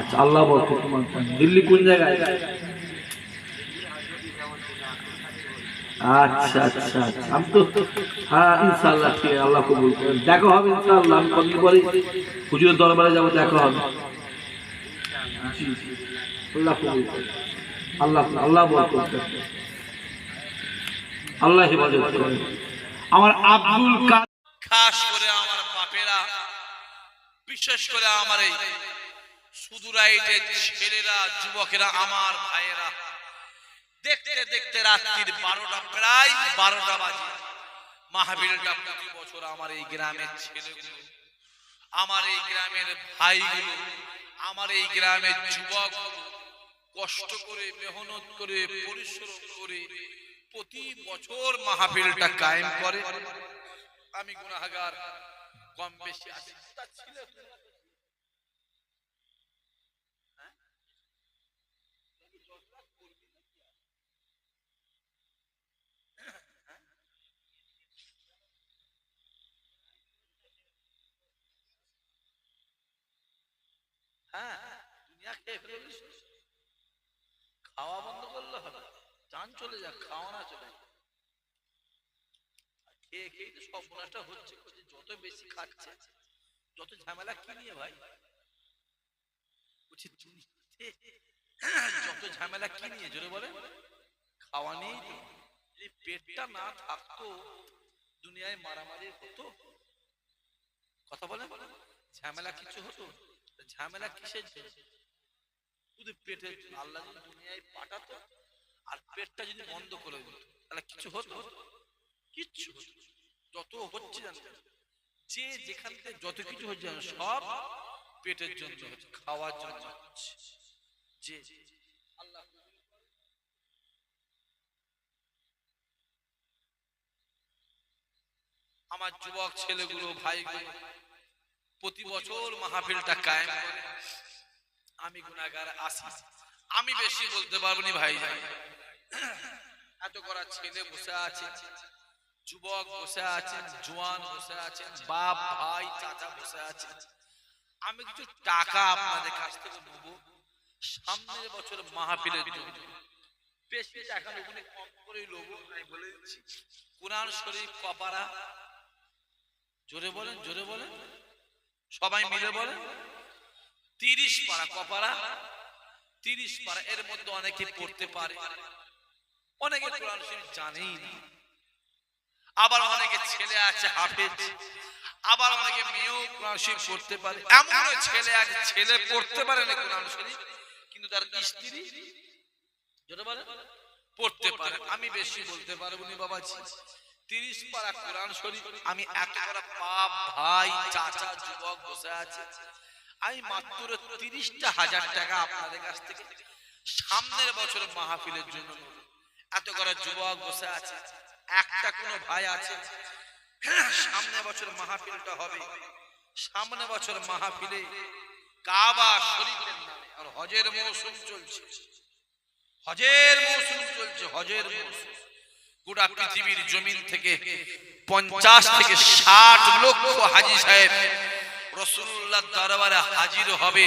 আচ্ছা, আল্লাহ বরকত। দিল্লি কোন জায়গায়? আচ্ছা আচ্ছা আচ্ছা, আমি তো হ্যাঁ ইনশাআল্লাহ ঠিক আছে, আল্লাহ কবুল করেন। দেখা হবে ইনশাআল্লাহ, আমি কদিন পরে হুজুরের দরবারে যাবো, দেখা হবে। জি আল্লাহ কবুল করেন, আল্লাহ আল্লাহ বরকত দেন, আল্লাহ হেফাজত করেন। আমার আব্দুল কাদের, খাস করে আমার বাপেরা, বিশেষ করে আমার এই সুদূরাইটের ছেলেরা, যুবকেরা, আমার ভাইয়েরা, দেখতে দেখতে রাত্রির 12টা, প্রায় 12টা বাজে। মাহফিলটা প্রতি বছর আমার এই গ্রামের ছেলেগুলো, আমার এই গ্রামের ভাইগুলো, আমার এই গ্রামের যুবক কষ্ট করে, মেহনত করে, পরিশ্রম করে প্রতি বছর মাহফিলটা কায়েম করে। আমি গুনাহগার, কম বেশি আছি। হ্যাঁ, দুনিয়া খেয়ে ফেলেছিস, খাওয়া বন্ধ করলে হবে? জান চলে যাক, খাওয়া না চলে যাক। খেয়ে খেয়ে তো সব গুণাটা হচ্ছে। যত বেশি খাচ্ছে, যত ঝামেলা কি নিয়ে ভাই? যত ঝামেলা কি নিয়ে, জোরে বলে? খাওয়া নেই তো। যদি পেটটা না থাকতো, দুনিয়ায় মারামারি হতো? কথা বলে ঝামেলা কিছু হতো? ঝামেলা কিসের জন্য? শুধু পেটে। আল্লাহ যদি দুনিয়ায় পাঠাতো আর পেটটা যদি বন্ধ করে দিত, তাহলে কিছু হতো? কিচ্ছু হতো। যত হচ্ছে জানেন, যে যেখান থেকে যত কিছু হচ্ছে সব পেটের জন্য হচ্ছে, খাওয়ার জন্য হচ্ছে। যে আল্লাহ আমার যুবক ছেলেগুলো, ভাইগুলো প্রতি বছর মাহফিলটা কায়েম করে। আমি গুনাহগার আসি, আমি বেশি বলতে পারবো না ভাই। এত করা ছেলে বসে আছে, যুবক বসে আছে, জওয়ান বসে আছে, বাপ ভাই চাচা বসে আছে। আমি কিছু টাকা আপনাদের কাছ থেকে নেব সামনের বছর মাহফিলের জন্য। বেশি টাকা নেব না, কম করেই নেব। আমি বলে দিচ্ছি, কুরআন শরীফ কপারা, জোরে বলেন, জোরে বলেন, সবাই মিলে বলেন, 30 পারা কপারা, 30 পারা। এর মধ্যে অনেকে পড়তে পারে, অনেকে কোরআন শরীফ জানেই না, আবার অনেকে ছেলে আছে হাফেজ, আবার অনেকে মেয়েও কোরআন শরীফ পড়তে পারে। এমন ছেলে আছে, ছেলে পড়তে পারে না কোরআন শরীফ, কিন্তু তার স্ত্রী জোরে বলেন পড়তে পারে। আমি বেশি বলতে পারবো না বাবাজি, 30 পারা কোরআন শরীফ। আমি এত বড় বাপ ভাই চাচা যুবক বসে আছে, আমি মাত্র 30,000 টাকা আপনাদের কাছ থেকে সামনের বছর মাহফিলের জন্য নেব। এত করে যুবক বসে আছে, একটা কোনো ভাই আছে? সামনে বছর মাহফিলটা হবে, সামনে বছর মাহফিলে কাবা শরীফের নামে, আর হজের মৌসুম চলছে, হজের মৌসুম চলছে, হজের মৌসুম। গোটা পৃথিবীর জমিন থেকে 50 থেকে 60 লক্ষ হাজী সাহেব রাসূলুল্লাহর দরবারে হাজির হবে,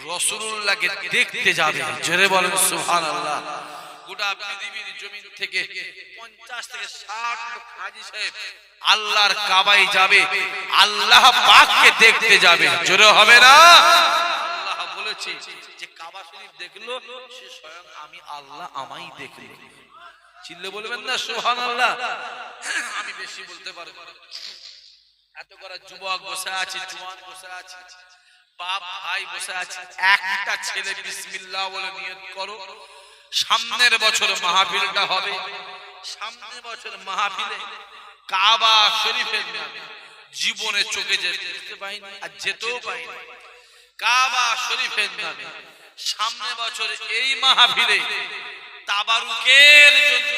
রাসূলুল্লাহকে দেখতে যাবে। জোরে বলেন সুবহানাল্লাহ। গোটা পৃথিবীর জমিন থেকে 50 থেকে 60 লক্ষ হাজী সাহেব আল্লাহর কাবায় যাবে, আল্লাহ পাককে দেখতে যাবে। জোরে হবে না? আল্লাহ বলেছে যে কাবা শরীফ দেখলো সে স্বয়ং আমি আল্লাহ আমাই দেখলো। চিল্লে বলবেন না সুবহানাল্লাহ? আমি বেশি বলতে পারবো না। এত করে যুবক বসে আছে, জওয়ান বসে আছে, বাপ ভাই বসে আছে। একটা ছেলে বিসমিল্লাহ বলে নিয়ত করো, সামনের বছর মাহফিলটা হবে, সামনের বছর মাহফিলে কাবা শরীফের নামে জীবনে চোখে যেতে পাইনি আর যেতেও পাইনি। কাবা শরীফের নামে সামনের বছর এই মাহফিলে তাবারুকের জন্য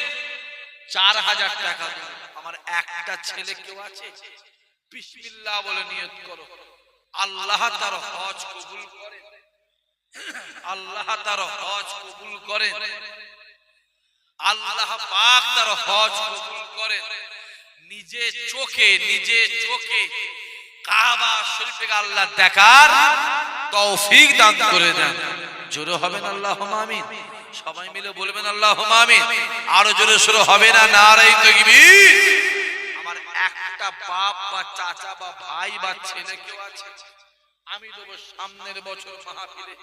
4000 টাকা দেব। আমার একটা ছেলে কেউ আছে? বিসমিল্লাহ বলে নিয়ত করো, আল্লাহ তার হজ কবুল করেন, আল্লাহ তার হজ কবুল করেন, আল্লাহ পাক তার হজ কবুল করেন। নিজে চোখে কাবা শরীফে আল্লাহ দেখার তৌফিক দান করে দেন। জোরে হবেন আল্লাহুম্মা আমিন। সবাই মিলে বলবেন আল্লাহুম্মা আমিন। আরো জোরে শুরু হবে না নারায়ে তাকবীর। আমার একটা বাপ বা চাচা বা ভাই বা ছেলে কেউ আছে, আমি দেবো সামনের বছর মাহফিলে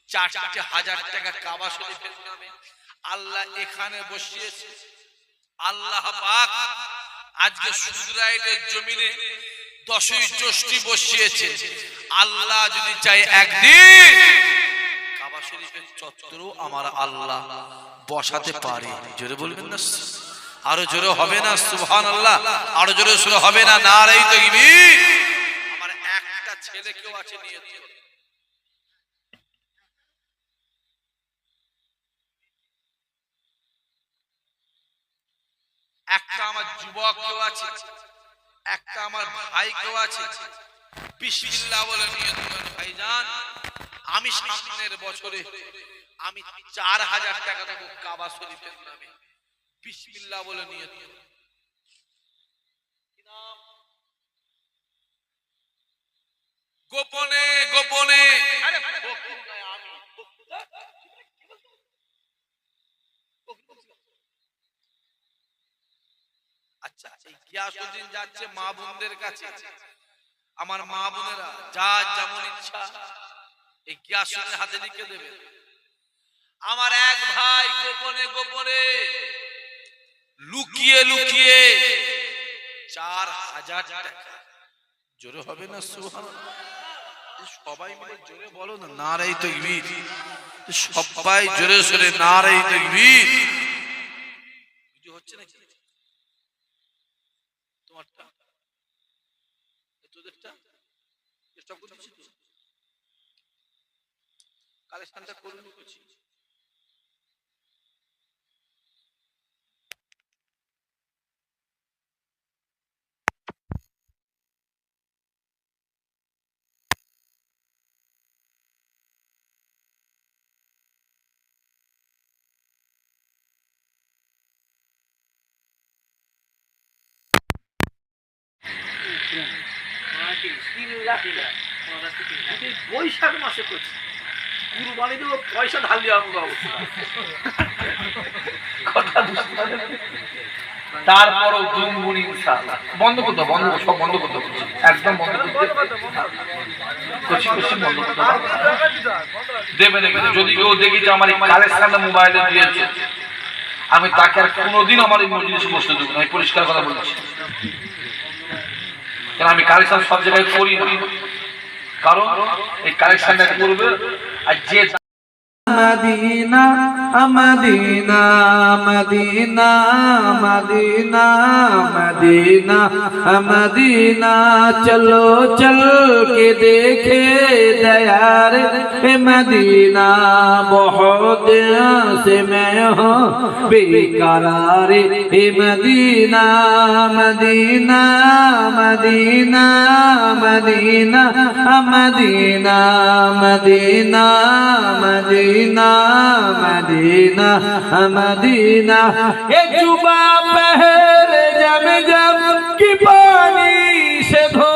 4,000 টাকা কাবা শরীফের নামে। আল্লাহ এখানে বসিয়েছে, আল্লাহ পাক আজকে সুদরাইটের জমিনে 10ই জ্যৈষ্ঠী বসিয়েছে। আল্লাহ যদি চাই একদিন কাবা শরীফের চত্বরেও আমার আল্লাহ বসাতে পারে। জোরে বলবেন না? আরো জোরে হবে না সুবহানাল্লাহ? আরো জোরে শুরু হবে না নারায়ে তাকবীর। আমার একটা ছেলে কেউ আছে নিয়ত করে, একটা আমার যুবক কেউ আছে, একটা আমার ভাই কেউ আছে, বিসমিল্লাহ বলে নিয়ত করেন ভাইজান আমি সামনের বছরে আমি 4,000 টাকা দেব কাবা শরীফের নামে। বিসমিল্লাহ বলে নিয়ত করেন। গোপনে গোপনে, আরে বকুল নয় আমি, আচ্ছা এই গিয়াসউদ্দিন যাচ্ছে মা বোনদের কাছে, আমার মা বোনেরা যা যেমন ইচ্ছা এই গিয়াসউদ্দিনের হাতে লিখে দেবে। আমার এক ভাই গোপনে গোপনে লুকিয়ে লুকিয়ে 4,000 টাকা, জোরে হবে না সুবহানাল্লাহ? সবাই মিলে জোরে বলো না নারায়ে তাকবীর। সবাই জোরে জোরে নারায়ে তাকবীর। ভিডিও হচ্ছে নাকি তোমারটা? তোদেরটা স্টপ করে দিচ্ছি তো, কালেকশনটা করে নিচ্ছি। বৈশাখ মাসে করছি কুরবানি দেবো, পয়সা ঢাল দেওয়ার মতো অবস্থা। তারপরও দুমগুনি ইনশাআল্লাহ। বন্ধ করতে বন্ধ সব বন্ধ করতে একদম বন্ধ করতে দেবে দেখবে। যদি কেউ দেখি যে আমার এই কালেকশনটা মোবাইলে দিয়েছে, আমি তাকে আর কোনোদিন আমার এই মজলিসে বসতে দেবো না। আমি পরিষ্কার কথা বলছি, কারণ আমি কালেকশন সব জায়গায় করি না। কারণ এই কালেকশনটা করবে আর যে মদিনা মদিনা মদিনা মদিনা মদিনা মদিনা চলো চল के देखे दयार मदीना बहुत से मैं हूँ बेकरार मदीना मदीना मदीना मदीना मदीना मदीना मदीना मदीना मदीना ये जुबा पहल जम जम की पानी से धो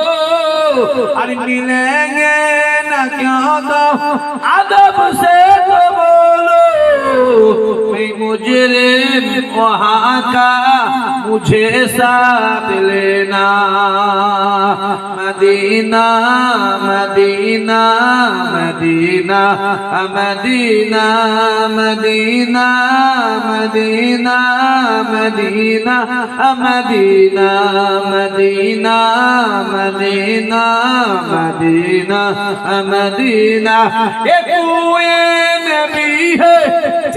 अरे मिलेंगे न क्यों तो अदब से तो बोलो मैं मुजरिम वहाँ का मुझे साथ लेना मदीना मदीना मदीना मदीना मदीना मदीना मदीना मदीना मदीना मदीना मदीना मदीना ये कुएं नबी है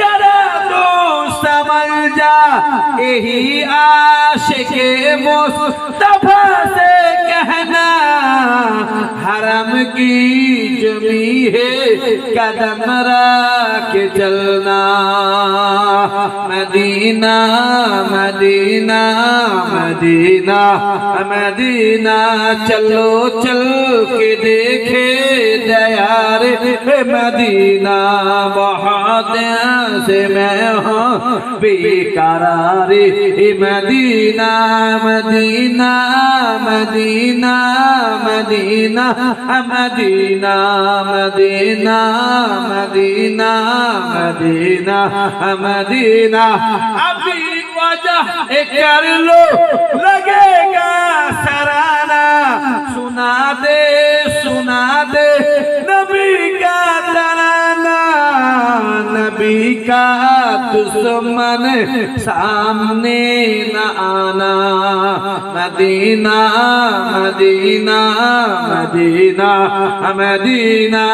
जरा तो समझ जा यही आशिक़े मुस्तफा से कहना हरम की जमी है कदम रख चलना मदीना मदीना मदीना मदीना चलो चल के देखे दया रे मदीना बहुत से मैं हूँ बेकरार मदीना मदीना मदीना मदीना मदीना मदीना मदीना मदीना मदीना अभी वजह कर लो लगेगा सराना सुना दे नबी का तराना नबी का दुश्मन सामने न आना मदीना मदीना मदीना मदीना